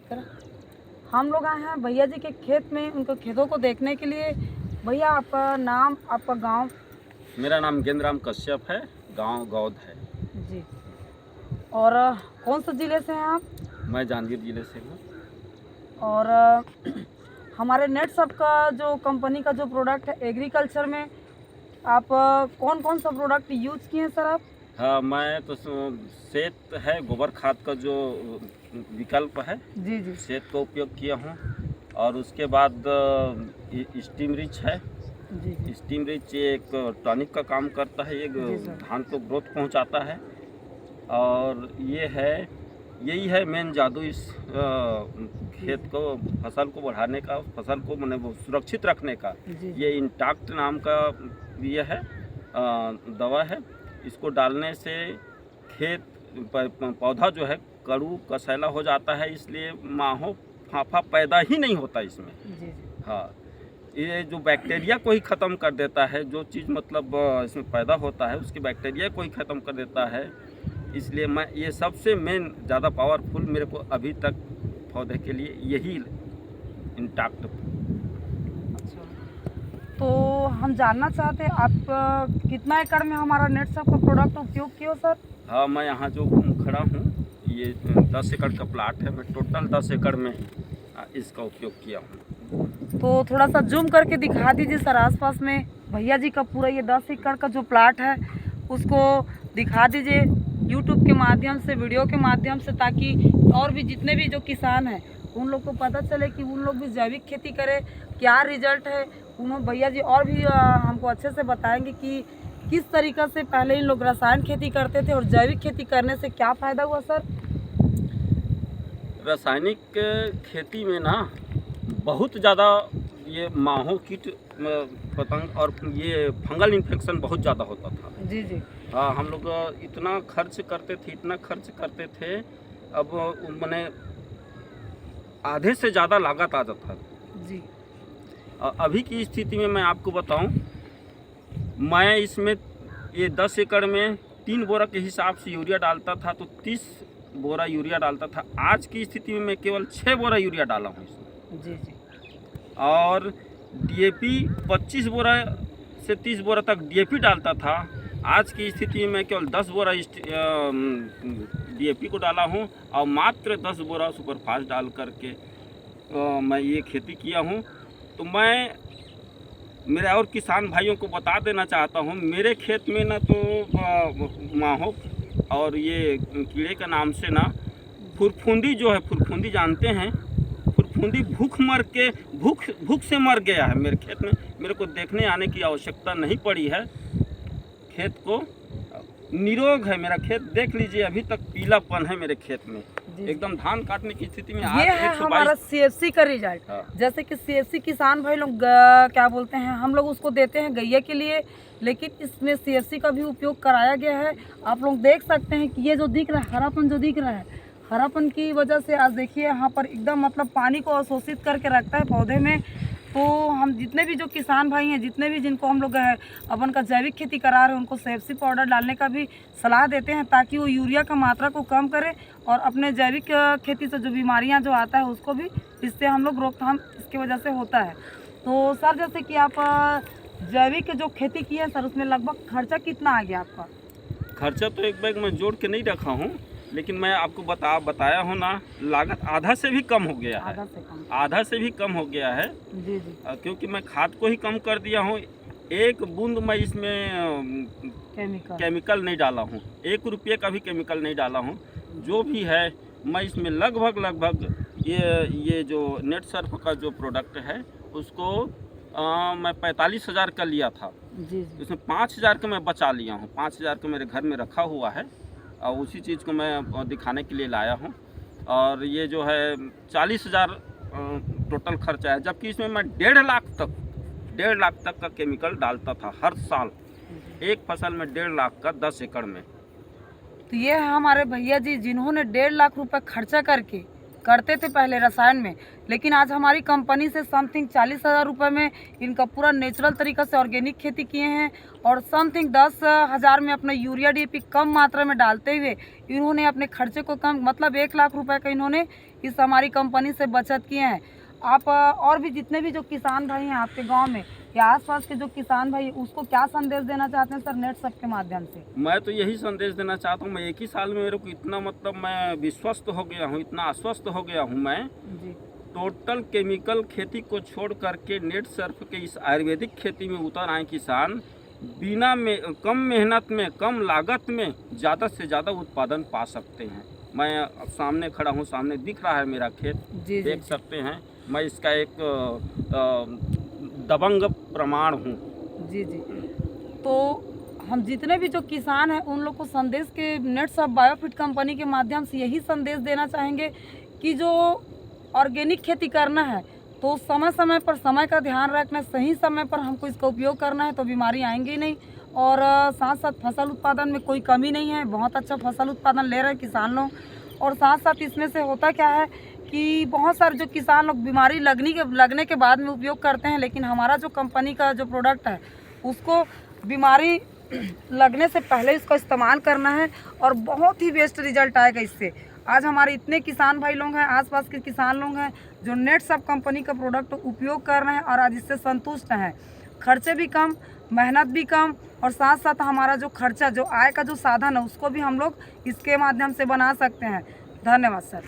करा। हम लोग आए हैं भैया जी के खेत में, उनके खेतों को देखने के लिए। भैया आपका नाम, आपका गांव? मेरा नाम गेंद्राम कश्यप है, गांव गौद है। जी। और कौन से ज़िले से हैं आप? मैं जांजगीर जिले से हूँ। और हमारे नेटसप का जो कंपनी का जो प्रोडक्ट है एग्रीकल्चर में, आप कौन कौन सा प्रोडक्ट यूज़ किए हैं सर आप? हाँ, मैं तो सेत है, गोबर खाद का जो विकल्प है, जी जी सेत का उपयोग किया हूँ। और उसके बाद स्टीम रिच है। जी जी स्टीम रिच एक टॉनिक का काम करता है, ये जी सर। धान को ग्रोथ पहुँचाता है। और ये है, यही है मेन जादू इस खेत को, फसल को बढ़ाने का, फसल को मैंने वो सुरक्षित रखने का। जी ये इंटैक्ट नाम का ये है दवा है। इसको डालने से खेत पौधा जो है कड़ू कसैला हो जाता है, इसलिए माहो फाफा पैदा ही नहीं होता इसमें। जी जी हाँ, ये जो बैक्टीरिया को ही ख़त्म कर देता है, जो चीज़ मतलब इसमें पैदा होता है उसकी बैक्टीरिया को ही ख़त्म कर देता है। इसलिए मैं ये सबसे मेन ज़्यादा पावरफुल मेरे को अभी तक पौधे के लिए यही इंटैक्ट। अच्छा। तो हम जानना चाहते हैं आप कितना एकड़ में हमारा नेटसप का प्रोडक्ट उपयोग किए हो सर? हाँ, मैं यहाँ जो खड़ा हूँ ये 10 एकड़ का प्लाट है। मैं टोटल 10 एकड़ में इसका उपयोग किया हूँ। तो थोड़ा सा जूम करके दिखा दीजिए सर आसपास में भैया जी का पूरा ये 10 एकड़ का जो प्लाट है उसको दिखा दीजिए यूट्यूब के माध्यम से, वीडियो के माध्यम से, ताकि और भी जितने भी जो किसान हैं उन लोग को पता चले कि उन लोग भी जैविक खेती करें, क्या रिजल्ट है। उन्होंने भैया जी और भी हमको अच्छे से बताएंगे कि किस तरीक़ा से पहले इन लोग रसायन खेती करते थे और जैविक खेती करने से क्या फ़ायदा हुआ सर। रासायनिक खेती में ना बहुत ज़्यादा ये माहो कीट पतंग और ये फंगल इन्फेक्शन बहुत ज़्यादा होता था। जी जी हाँ, हम लोग इतना खर्च करते थे, अब मैंने आधे से ज़्यादा लागत आ जाता था। जी अभी की स्थिति में मैं आपको बताऊं, मैं इसमें ये 10 एकड़ में 3 बोरा के हिसाब से यूरिया डालता था तो 30 बोरा यूरिया डालता था। आज की स्थिति में मैं केवल 6 बोरा यूरिया डाला हूँ इसमें। जी जी और डीएपी 25 बोरा से 30 बोरा तक डीएपी डालता था। आज की स्थिति में मैं केवल 10 बोरा डीएपी को डाला हूँ और मात्र 10 बोरा सुपरफास्ट डाल करके मैं ये खेती किया हूँ। तो मैं मेरे और किसान भाइयों को बता देना चाहता हूँ, मेरे खेत में ना तो माहो और ये कीड़े के नाम से ना फुरफुंदी जो है, फुरफुंदी जानते हैं, फुरफुंदी भूख से मर गया है मेरे खेत में। मेरे को देखने आने की आवश्यकता नहीं पड़ी है। खेत को निरोग है मेरा खेत, देख लीजिए अभी तक पीलापन है मेरे खेत में, एकदम धान काटने की स्थिति में। ये है हमारा सीएफसी का रिजल्ट। हाँ। जैसे कि सीएफसी किसान भाई लोग क्या बोलते हैं, हम लोग उसको देते हैं गैया के लिए, लेकिन इसमें सीएफसी का भी उपयोग कराया गया है। आप लोग देख सकते हैं कि ये जो दिख रहा है हरापन, जो दिख रहा है हरापन की वजह से आज देखिए यहाँ पर एकदम मतलब पानी को अवशोषित करके रखता है पौधे में। तो हम जितने भी जो किसान भाई हैं, जितने भी जिनको हम लोग अपन का जैविक खेती करा रहे हैं, उनको सीएफसी पाउडर डालने का भी सलाह देते हैं ताकि वो यूरिया का मात्रा को कम करें और अपने जैविक खेती से जो बीमारियां जो आता है उसको भी, इससे हम लोग रोकथाम इसकी वजह से होता है। तो सर जैसे कि आप जैविक जो खेती की है सर, उसमें लगभग खर्चा कितना आ गया आपका? खर्चा तो एक बैग में जोड़ के नहीं रखा हूँ, लेकिन मैं आपको बताया हूँ ना, लागत आधा से भी कम हो गया है। आधा से भी कम हो गया है। जी जी क्योंकि मैं खाद को ही कम कर दिया हूँ। एक बूंद मैं इसमें केमिकल नहीं डाला हूँ, 1 रुपये का भी केमिकल नहीं डाला हूँ। जो भी है मैं इसमें लगभग ये जो नेटसर्फ का जो प्रोडक्ट है उसको मैं 45,000 का लिया था। जी जी इसमें 5,000 का मैं बचा लिया हूँ। 5,000 का मेरे घर में रखा हुआ है और उसी चीज़ को मैं दिखाने के लिए लाया हूँ। और ये जो है 40,000 टोटल खर्चा है, जबकि इसमें मैं 1.5 लाख तक का केमिकल डालता था हर साल। एक फसल में 1.5 लाख का 10 एकड़ में। तो ये है हमारे भैया जी जिन्होंने 1.5 लाख रुपए खर्चा करके करते थे पहले रसायन में, लेकिन आज हमारी कंपनी से समथिंग 40,000 रुपये में इनका पूरा नेचुरल तरीक़ा से ऑर्गेनिक खेती किए हैं और समथिंग 10,000 में अपना यूरिया DAP कम मात्रा में डालते हुए इन्होंने अपने खर्चे को कम, मतलब 1 लाख रुपए का इन्होंने इस हमारी कंपनी से बचत किए हैं। आप और भी जितने भी जो किसान भाई हैं आपके गांव में या आसपास के जो किसान भाई, उसको क्या संदेश देना चाहते हैं सर नेट सब के माध्यम से? मैं तो यही संदेश देना चाहता हूँ, मैं एक ही साल में मेरे को इतना मतलब मैं विश्वस्त हो गया हूँ, इतना आश्वस्त हो गया हूँ मैं जी टोटल केमिकल खेती को छोड़ करके नेट सर्फ के इस आयुर्वेदिक खेती में उतर आए किसान, बिना में कम मेहनत में कम लागत में ज़्यादा से ज़्यादा उत्पादन पा सकते हैं। मैं अब सामने खड़ा हूँ, सामने दिख रहा है मेरा खेत, जी देख सकते हैं। मैं इसका एक दबंग प्रमाण हूँ। जी जी। तो हम जितने भी जो किसान हैं उन लोग को संदेश के नेट्स ऑफ बायोफिट कंपनी के माध्यम से यही संदेश देना चाहेंगे कि जो ऑर्गेनिक खेती करना है तो समय समय पर समय का ध्यान रखना, सही समय पर हमको इसका उपयोग करना है तो बीमारी आएंगी ही नहीं। और साथ साथ फसल उत्पादन में कोई कमी नहीं है, बहुत अच्छा फसल उत्पादन ले रहे हैं किसान लोग। और साथ साथ इसमें से होता क्या है कि बहुत सारे जो किसान लोग बीमारी लगने के बाद में उपयोग करते हैं, लेकिन हमारा जो कंपनी का जो प्रोडक्ट है उसको बीमारी लगने से पहले इसका इस्तेमाल करना है और बहुत ही बेस्ट रिजल्ट आएगा इससे। आज हमारे इतने किसान भाई लोग हैं, आसपास के किसान लोग हैं जो नेट सब कंपनी का प्रोडक्ट उपयोग कर रहे हैं और आज इससे संतुष्ट हैं। खर्चे भी कम, मेहनत भी कम और साथ साथ हमारा जो खर्चा, जो आय का जो साधन है उसको भी हम लोग इसके माध्यम से बना सकते हैं। धन्यवाद सर।